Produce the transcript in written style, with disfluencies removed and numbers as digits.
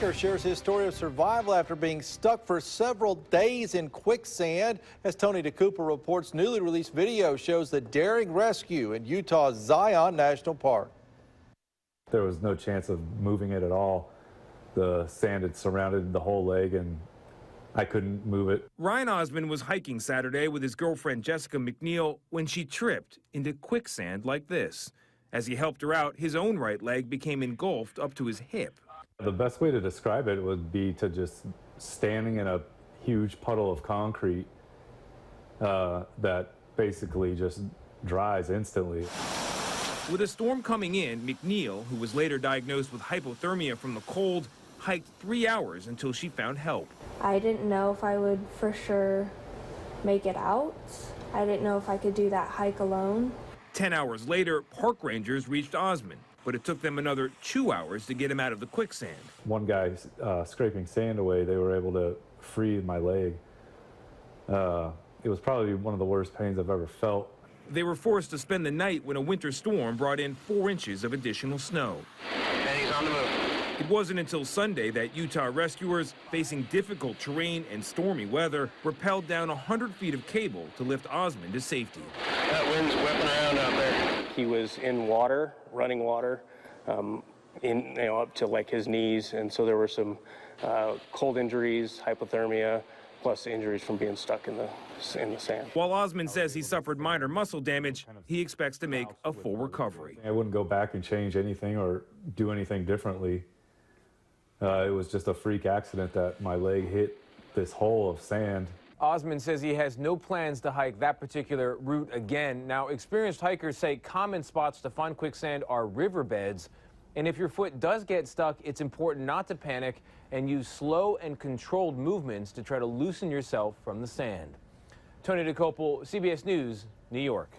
hiker shares his story of survival after being stuck for several days in quicksand. As Tony DeCooper reports, newly released video shows the daring rescue in Utah's Zion National Park. There was no chance of moving it at all. The sand had surrounded the whole leg and I couldn't move it. Ryan Osmond was hiking Saturday with his girlfriend Jessica McNeil when she tripped into quicksand like this. As he helped her out, his own right leg became engulfed up to his hip. The best way to describe it would be to just standing in a huge puddle of concrete that basically just dries instantly. With a storm coming in, McNeil, who was later diagnosed with hypothermia from the cold, hiked 3 hours until she found help. I didn't know if I would for sure make it out. I didn't know if I could do that hike alone. 10 hours later, park rangers reached Osmond, but it took them another 2 hours to get him out of the quicksand. One guy scraping sand away, they were able to free my leg. It was probably one of the worst pains I've ever felt. They were forced to spend the night when a winter storm brought in 4 inches of additional snow. And he's on the move. It wasn't until Sunday that Utah rescuers, facing difficult terrain and stormy weather, rappelled down 100 feet of cable to lift Osmond to safety. That wind's whipping around out there. He was in water, running water, up to like his knees, and so there were some cold injuries, hypothermia, plus injuries from being stuck in the sand. While Osmond says he suffered minor muscle damage, he expects to make a full recovery. I wouldn't go back and change anything or do anything differently. It was just a freak accident that my leg hit this hole of sand. Osmond says he has no plans to hike that particular route again. Now, experienced hikers say common spots to find quicksand are riverbeds. And if your foot does get stuck, it's important not to panic and use slow and controlled movements to try to loosen yourself from the sand. Tony DeCooper, CBS News, New York.